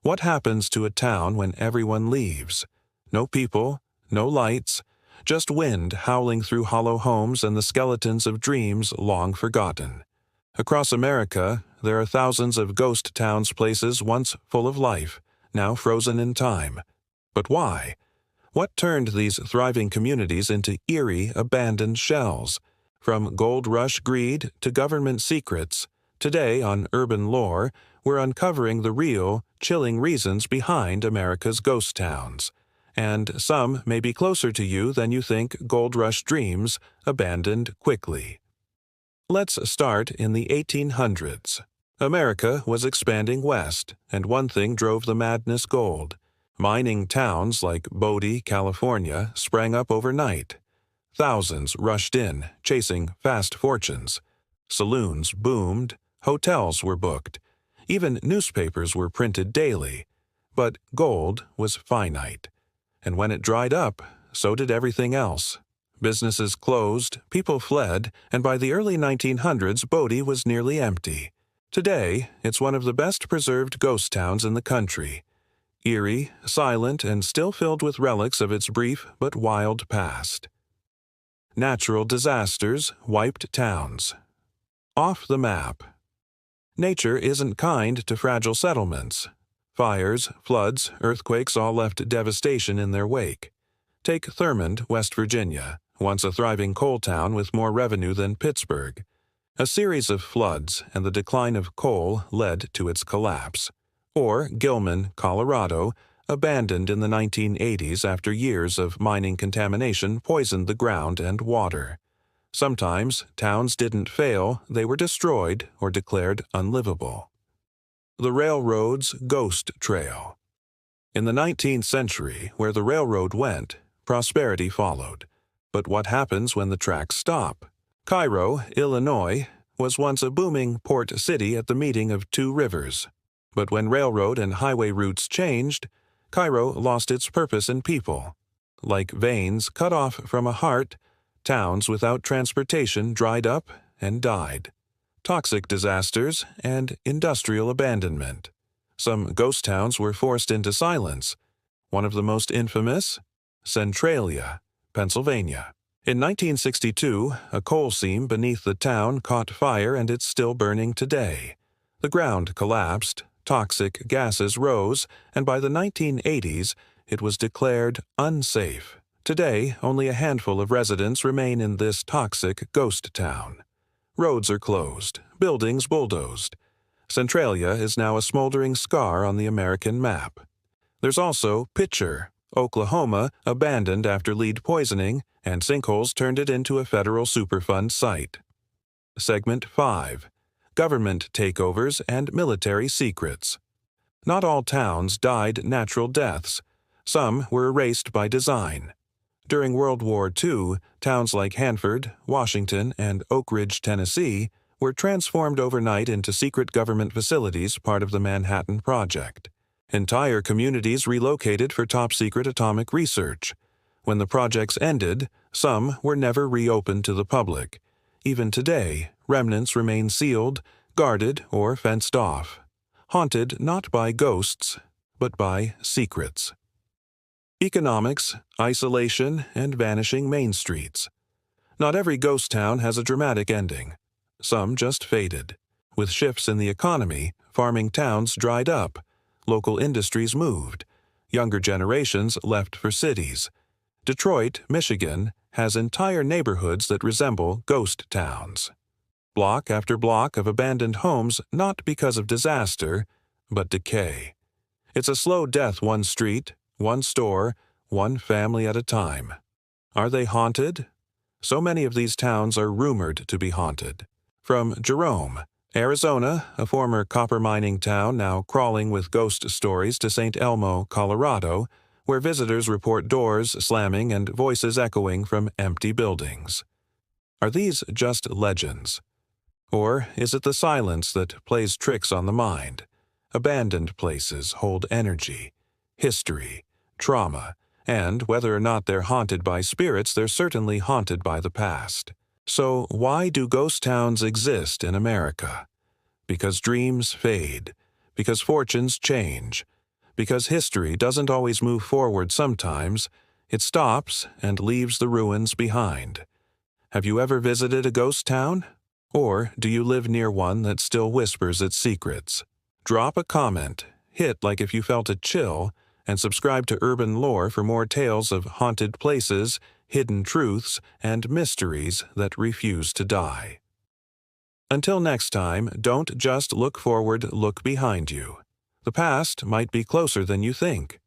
What happens to a town when everyone leaves? No people, no lights, just wind howling through hollow homes and the skeletons of dreams long forgotten. Across America, there are thousands of ghost towns, places once full of life, now frozen in time. But why? What turned these thriving communities into eerie, abandoned shells? From gold rush greed to government secrets, today on Urban Lore, we're uncovering the real, chilling reasons behind America's ghost towns. And some may be closer to you than you think. Gold rush dreams abandoned quickly. Let's start in the 1800s. America was expanding west, and one thing drove the madness: gold. Mining towns like Bodie, California, sprang up overnight. Thousands rushed in, chasing fast fortunes. Saloons boomed, hotels were booked, even newspapers were printed daily. But gold was finite, and when it dried up, so did everything else. Businesses closed, people fled, and by the early 1900s, Bodie was nearly empty. Today, it's one of the best preserved ghost towns in the country. Eerie, silent, and still filled with relics of its brief but wild past. Natural disasters wiped towns. Off the map. Nature isn't kind to fragile settlements. Fires, floods, earthquakes all left devastation in their wake. Take Thurmond, West Virginia, once a thriving coal town with more revenue than Pittsburgh. A series of floods and the decline of coal led to its collapse. Or Gilman, Colorado, abandoned in the 1980s after years of mining contamination poisoned the ground and water. Sometimes towns didn't fail, they were destroyed or declared unlivable. The railroad's ghost trail. In the 19th century, where the railroad went, prosperity followed. But what happens when the tracks stop? Cairo, Illinois, was once a booming port city at the meeting of two rivers. But when railroad and highway routes changed, Cairo lost its purpose and people. Like veins cut off from a heart, towns without transportation dried up and died. Toxic disasters and industrial abandonment. Some ghost towns were forced into silence. One of the most infamous? Centralia, Pennsylvania. In 1962, a coal seam beneath the town caught fire and it's still burning today. The ground collapsed, toxic gases rose, and by the 1980s, it was declared unsafe. Today, only a handful of residents remain in this toxic ghost town. Roads are closed, buildings bulldozed. Centralia is now a smoldering scar on the American map. There's also Pitcher, Oklahoma, abandoned after lead poisoning, and sinkholes turned it into a federal Superfund site. Segment 5. Government takeovers and military secrets. Not all towns died natural deaths. Some were erased by design. During World War II, towns like Hanford, Washington, and Oak Ridge, Tennessee, were transformed overnight into secret government facilities, part of the Manhattan Project. Entire communities relocated for top-secret atomic research. When the projects ended, some were never reopened to the public. Even today, remnants remain sealed, guarded, or fenced off. Haunted not by ghosts, but by secrets. Economics, isolation, and vanishing main streets. Not every ghost town has a dramatic ending. Some just faded. With shifts in the economy, farming towns dried up. Local industries moved. Younger generations left for cities. Detroit, Michigan, has entire neighborhoods that resemble ghost towns. Block after block of abandoned homes, not because of disaster, but decay. It's a slow death, one street, one store, one family at a time. Are they haunted? So many of these towns are rumored to be haunted. From Jerome, Arizona, a former copper mining town now crawling with ghost stories, to St. Elmo, Colorado, where visitors report doors slamming and voices echoing from empty buildings. Are these just legends? Or is it the silence that plays tricks on the mind? Abandoned places hold energy, history, trauma, and whether or not they're haunted by spirits, they're certainly haunted by the past. So why do ghost towns exist in America? Because dreams fade, because fortunes change, Because history doesn't always move forward sometimes, it stops and leaves the ruins behind. Have you ever visited a ghost town? Or do you live near one that still whispers its secrets? Drop a comment, hit like if you felt a chill, and subscribe to Urban Lore for more tales of haunted places, hidden truths, and mysteries that refuse to die. Until next time, don't just look forward, look behind you. The past might be closer than you think.